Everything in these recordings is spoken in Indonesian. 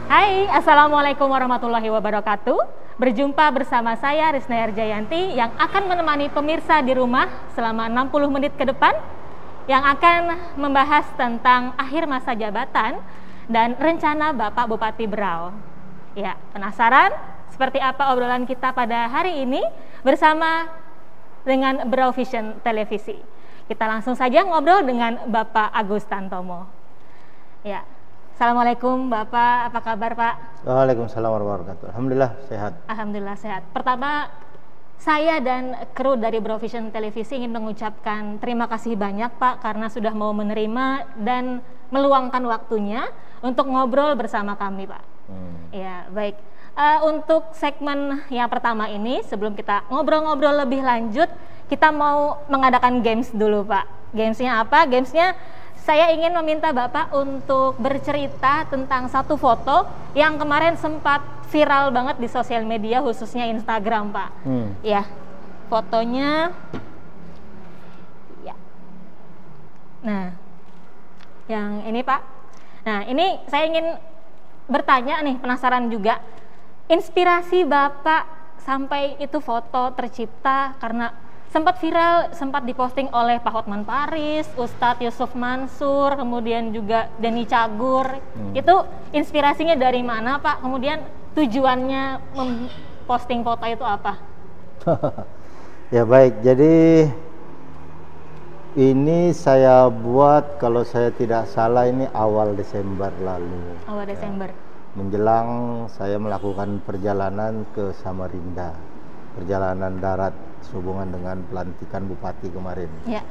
Hai, Assalamualaikum warahmatullahi wabarakatuh. Berjumpa bersama saya Risna Jayanti yang akan menemani pemirsa di rumah selama 60 menit ke depan yang akan membahas tentang akhir masa jabatan dan rencana Bapak Bupati Berau. Ya, penasaran seperti apa obrolan kita pada hari ini bersama dengan Berau Vision Televisi? Kita langsung saja ngobrol dengan Bapak Agus Tantomo. Ya. Assalamualaikum Bapak, apa kabar Pak? Waalaikumsalam warahmatullahi wabarakatuh. Alhamdulillah sehat. Alhamdulillah sehat. Pertama, saya dan kru dari Berau Vision Televisi ingin mengucapkan terima kasih banyak Pak karena sudah mau menerima dan meluangkan waktunya untuk ngobrol bersama kami Pak. Ya baik. Untuk segmen yang pertama ini, sebelum kita ngobrol-ngobrol lebih lanjut, kita mau mengadakan games dulu Pak. Gamesnya apa? Gamesnya saya ingin meminta Bapak untuk bercerita tentang satu foto yang kemarin sempat viral banget di sosial media, khususnya Instagram, Pak. Ya, fotonya. Ya. Nah, yang ini, Pak. Nah, ini saya ingin bertanya nih, penasaran juga. Inspirasi Bapak sampai itu foto tercipta karena sempat viral, sempat diposting oleh Pak Hotman Paris, Ustadz Yusuf Mansur, kemudian juga Denny Cagur. Itu inspirasinya dari mana Pak? Kemudian tujuannya memposting foto itu apa? Ya baik, jadi ini saya buat kalau saya tidak salah ini awal Desember lalu. Awal Desember. Menjelang saya melakukan perjalanan ke Samarinda, perjalanan darat sehubungan dengan pelantikan Bupati kemarin. Ya.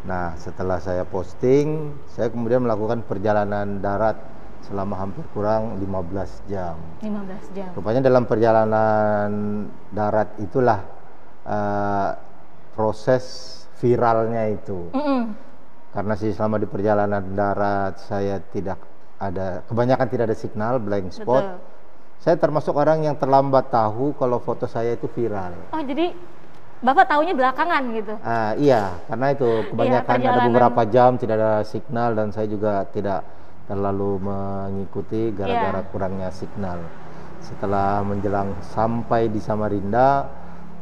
Nah, setelah saya posting, saya kemudian melakukan perjalanan darat selama hampir kurang 15 jam. 15 jam. Rupanya dalam perjalanan darat itulah proses viralnya itu. Karena selama di perjalanan darat saya kebanyakan tidak ada signal, blind spot. Betul. Saya termasuk orang yang terlambat tahu kalau foto saya itu viral. Oh, jadi Bapak tahunya belakangan gitu? Iya, karena itu kebanyakan ada beberapa jam tidak ada signal dan saya juga tidak terlalu mengikuti gara-gara kurangnya signal. Setelah menjelang sampai di Samarinda,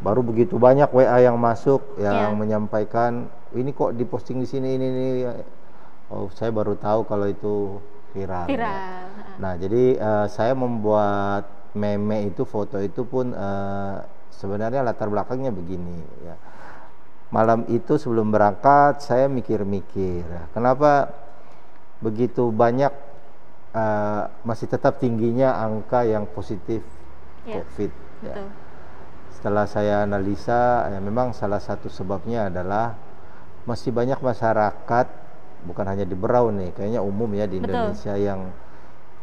baru begitu banyak WA yang masuk yang menyampaikan ini kok diposting di sini ini. Oh, saya baru tahu kalau itu viral. Ya. Nah, jadi saya membuat meme itu, foto itu pun sebenarnya latar belakangnya begini ya. Malam itu sebelum berangkat saya mikir-mikir, kenapa begitu banyak masih tetap tingginya angka yang positif COVID. Ya. Setelah saya analisa, ya memang salah satu sebabnya adalah masih banyak masyarakat, bukan hanya di Berau nih, kayaknya umum ya di Indonesia yang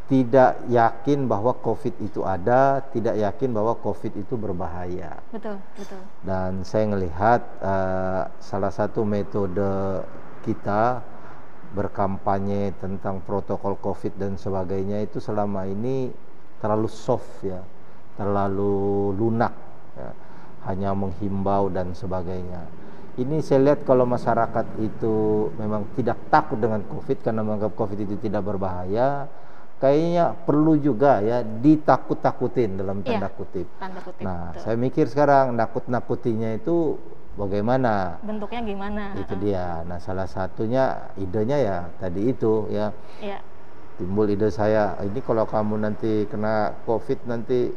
tidak yakin bahwa COVID itu ada, tidak yakin bahwa COVID itu berbahaya. Betul. Dan saya melihat salah satu metode kita berkampanye tentang protokol COVID dan sebagainya itu selama ini terlalu soft ya, terlalu lunak, ya, hanya menghimbau dan sebagainya. Ini saya lihat kalau masyarakat itu memang tidak takut dengan COVID karena menganggap COVID itu tidak berbahaya, kayaknya perlu juga ya ditakut-takutin dalam tanda kutip. Nah, betul. Saya mikir sekarang nakut-nakutinya itu bagaimana? Bentuknya gimana? Itu dia. Nah, salah satunya idenya ya tadi itu ya. Timbul ide saya, ini kalau kamu nanti kena COVID nanti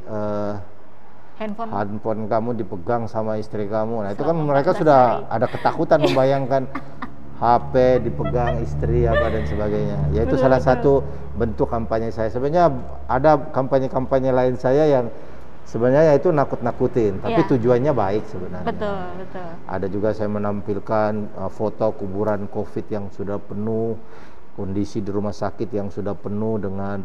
handphone kamu dipegang sama istri kamu. Nah, itu kan mereka sudah ada ketakutan membayangkan HP dipegang istri apa dan sebagainya. Ya itu salah satu bentuk kampanye saya. Sebenarnya ada kampanye-kampanye lain saya yang sebenarnya itu nakut-nakutin, tapi tujuannya baik sebenarnya. Betul. Ada juga saya menampilkan foto kuburan COVID yang sudah penuh, kondisi di rumah sakit yang sudah penuh dengan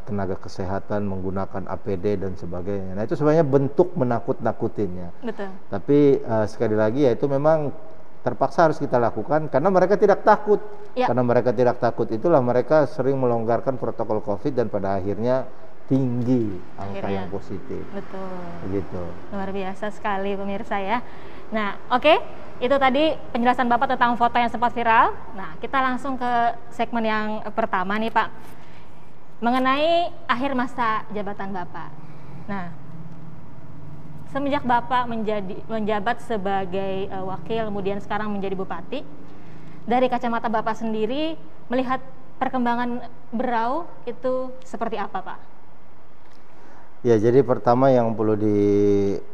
tenaga kesehatan menggunakan APD dan sebagainya. Nah, itu sebenarnya bentuk menakut-nakutinnya. Betul. Tapi sekali lagi ya itu memang terpaksa harus kita lakukan karena mereka tidak takut. Karena mereka tidak takut itulah mereka sering melonggarkan protokol COVID dan pada akhirnya tinggi angka yang positif. Betul. Begitu. Luar biasa sekali pemirsa ya. Nah, itu tadi penjelasan Bapak tentang foto yang sempat viral. Nah, kita langsung ke segmen yang pertama nih Pak. mengenai akhir masa jabatan Bapak. Nah, semenjak Bapak menjabat sebagai wakil, kemudian sekarang menjadi bupati, dari kacamata Bapak sendiri melihat perkembangan Berau itu seperti apa, Pak? Ya, jadi pertama yang perlu dipahami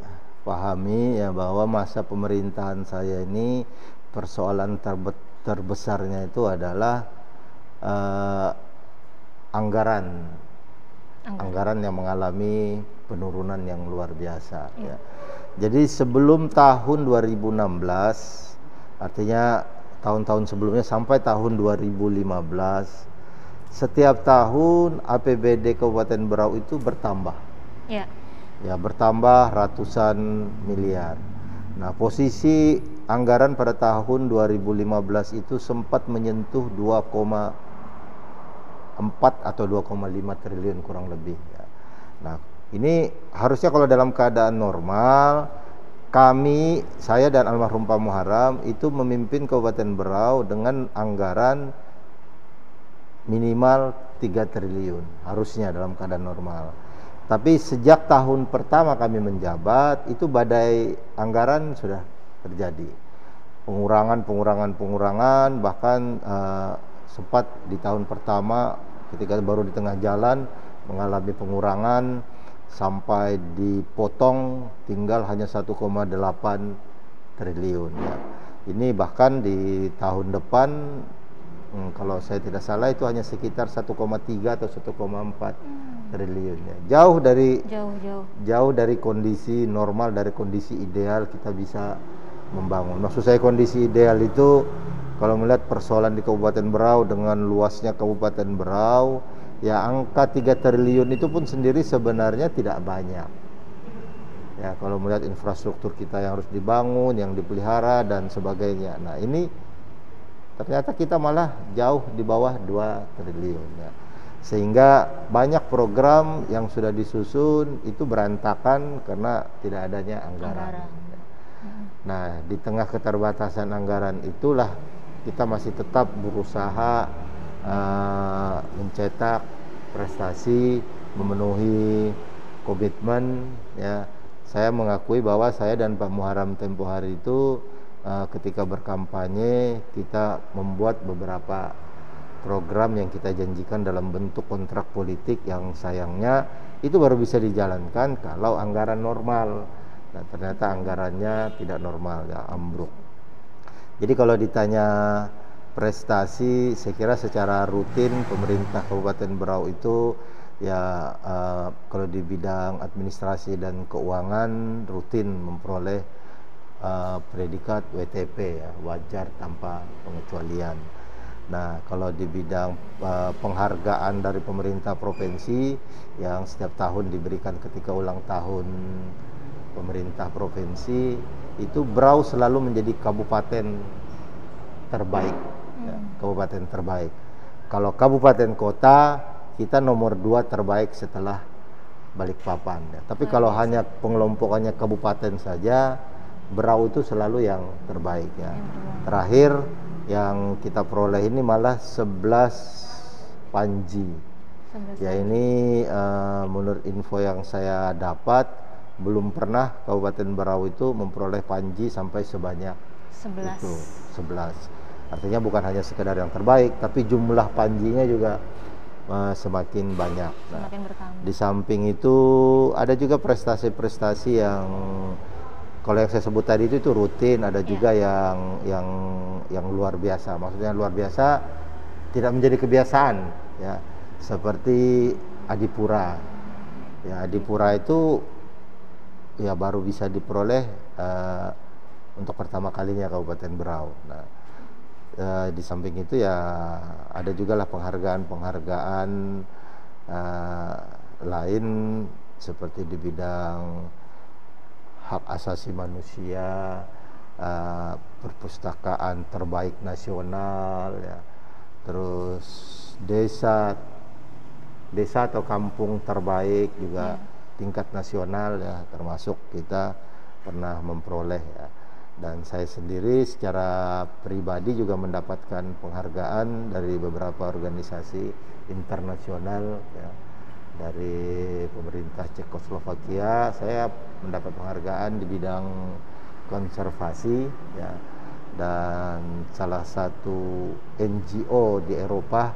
ya bahwa masa pemerintahan saya ini persoalan terbesarnya itu adalah anggaran yang mengalami penurunan yang luar biasa. Ya. Jadi sebelum tahun 2016, artinya tahun-tahun sebelumnya sampai tahun 2015, setiap tahun APBD Kabupaten Berau itu bertambah. Ya, bertambah ratusan miliar. Nah, posisi anggaran pada tahun 2015 itu sempat menyentuh 2,4 atau 2,5 triliun kurang lebih. Ya. Nah, ini harusnya kalau dalam keadaan normal, saya dan almarhum Pak Muharram itu memimpin Kabupaten Berau dengan anggaran minimal 3 triliun, harusnya dalam keadaan normal. Tapi sejak tahun pertama kami menjabat, itu badai anggaran sudah terjadi. Pengurangan, bahkan sempat di tahun pertama ketika baru di tengah jalan mengalami pengurangan sampai dipotong tinggal hanya 1,8 triliun. Ya. Ini bahkan di tahun depan kalau saya tidak salah itu hanya sekitar 1,3 atau 1,4 triliun. Ya. Jauh dari kondisi normal, dari kondisi ideal kita bisa membangun. Maksud saya kondisi ideal itu kalau melihat persoalan di Kabupaten Berau dengan luasnya Kabupaten Berau, ya angka 3 triliun itu pun sendiri sebenarnya tidak banyak. Ya, kalau melihat infrastruktur kita yang harus dibangun, yang dipelihara dan sebagainya. Nah, ini ternyata kita malah jauh di bawah 2 triliun ya. Sehingga banyak program yang sudah disusun itu berantakan karena tidak adanya anggaran. Nah, di tengah keterbatasan anggaran itulah kita masih tetap berusaha mencetak prestasi, memenuhi komitmen ya. Saya mengakui bahwa saya dan Pak Muharram tempo hari itu ketika berkampanye kita membuat beberapa program yang kita janjikan dalam bentuk kontrak politik yang sayangnya itu baru bisa dijalankan kalau anggaran normal. Nah, ternyata anggarannya tidak normal ya, ambruk. Jadi kalau ditanya prestasi, saya kira secara rutin pemerintah Kabupaten Berau itu ya kalau di bidang administrasi dan keuangan rutin memperoleh predikat WTP ya, wajar tanpa pengecualian. Nah, kalau di bidang penghargaan dari pemerintah provinsi yang setiap tahun diberikan ketika ulang tahun pemerintah provinsi, itu Berau selalu menjadi kabupaten terbaik ya, kabupaten terbaik. Kalau kabupaten kota kita nomor 2 terbaik setelah Balikpapan ya. Tapi kalau hanya pengelompokannya kabupaten saja, Berau itu selalu yang terbaik ya. Terakhir yang kita peroleh ini malah 11 panji. Ya, ini menurut info yang saya dapat belum pernah Kabupaten Berau itu memperoleh panji sampai sebanyak 11. Itu 11. Artinya bukan hanya sekedar yang terbaik, tapi jumlah panjinya juga semakin banyak. Nah, di samping itu ada juga prestasi-prestasi yang kalau yang saya sebut tadi itu rutin, ada juga yang luar biasa. Maksudnya luar biasa tidak menjadi kebiasaan ya. Seperti Adipura. Ya, Adipura itu ya baru bisa diperoleh untuk pertama kalinya Kabupaten Berau. Nah, di samping itu ya ada juga lah penghargaan-penghargaan lain seperti di bidang hak asasi manusia, perpustakaan terbaik nasional ya, terus desa atau kampung terbaik juga tingkat nasional ya, termasuk kita pernah memperoleh ya. Dan saya sendiri secara pribadi juga mendapatkan penghargaan dari beberapa organisasi internasional ya. Dari pemerintah Cekoslovakia saya mendapat penghargaan di bidang konservasi ya. Dan salah satu NGO di Eropa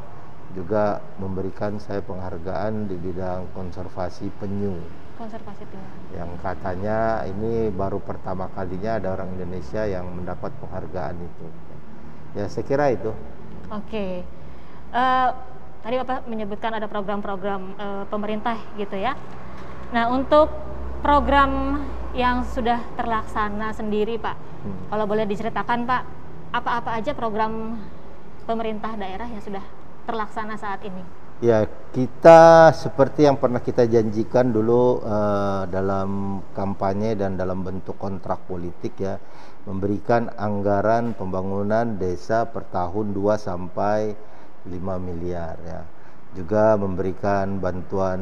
juga memberikan saya penghargaan di bidang konservasi penyu. Konservasi penyu. Yang katanya ini baru pertama kalinya ada orang Indonesia yang mendapat penghargaan itu. Ya saya kira itu. Oke. Tadi Bapak menyebutkan ada program-program pemerintah gitu ya. Nah untuk program yang sudah terlaksana sendiri Pak, kalau boleh diceritakan Pak, apa-apa aja program pemerintah daerah yang sudah terlaksana saat ini? Ya, kita seperti yang pernah kita janjikan dulu dalam kampanye dan dalam bentuk kontrak politik ya, memberikan anggaran pembangunan desa per tahun 2 sampai 5 miliar ya. Juga memberikan bantuan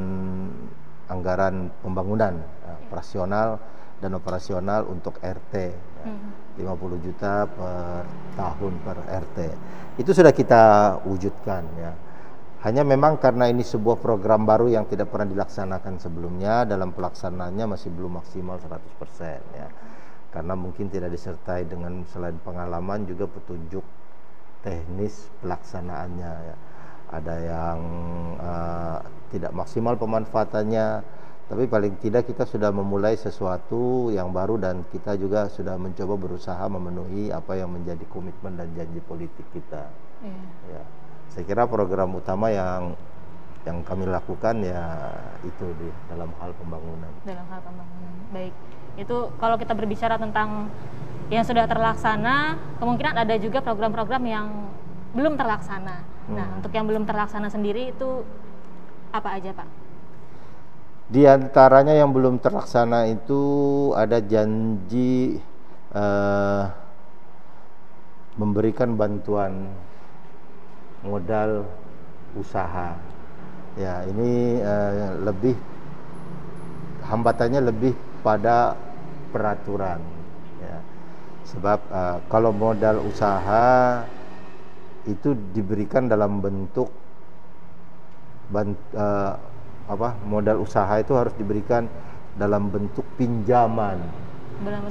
anggaran pembangunan operasional dan operasional untuk RT ya. 50 juta per tahun per RT. Itu sudah kita wujudkan ya. Hanya memang karena ini sebuah program baru yang tidak pernah dilaksanakan sebelumnya, dalam pelaksanaannya masih belum maksimal 100% ya. Karena mungkin tidak disertai dengan selain pengalaman juga petunjuk teknis pelaksanaannya ya. Ada yang tidak maksimal pemanfaatannya, tapi paling tidak kita sudah memulai sesuatu yang baru dan kita juga sudah mencoba berusaha memenuhi apa yang menjadi komitmen dan janji politik kita. Ya. Saya kira program utama yang kami lakukan ya itu di dalam hal pembangunan. Dalam hal pembangunan, baik. Itu kalau kita berbicara tentang yang sudah terlaksana, kemungkinan ada juga program-program yang belum terlaksana. Nah, untuk yang belum terlaksana sendiri itu apa aja Pak? Di antaranya yang belum terlaksana itu ada janji memberikan bantuan modal usaha. Ya, ini lebih hambatannya lebih pada peraturan. Ya. Sebab kalau modal usaha itu diberikan dalam bentuk modal usaha itu harus diberikan dalam bentuk pinjaman.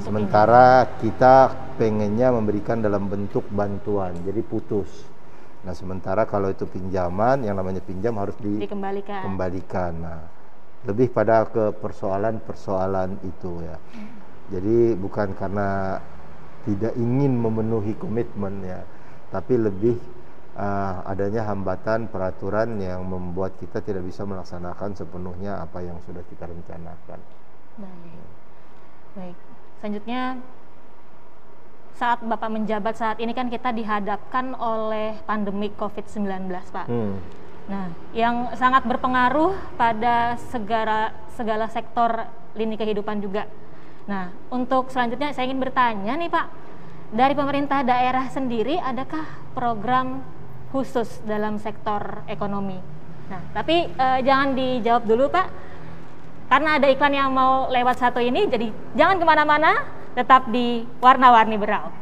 Sementara kita pengennya memberikan dalam bentuk bantuan, jadi putus. Nah, sementara kalau itu pinjaman, yang namanya pinjam harus dikembalikan. Nah, lebih pada ke persoalan-persoalan itu ya. Jadi bukan karena tidak ingin memenuhi komitmen ya, tapi lebih adanya hambatan peraturan yang membuat kita tidak bisa melaksanakan sepenuhnya apa yang sudah kita rencanakan. Baik. Selanjutnya, saat Bapak menjabat saat ini kan kita dihadapkan oleh pandemi COVID-19 Pak. Nah, yang sangat berpengaruh pada segala sektor lini kehidupan juga. Nah, untuk selanjutnya saya ingin bertanya nih Pak, dari pemerintah daerah sendiri adakah program khusus dalam sektor ekonomi? Nah, tapi jangan dijawab dulu Pak, karena ada iklan yang mau lewat satu ini, jadi jangan kemana-mana, tetap di Warna-Warni Berau.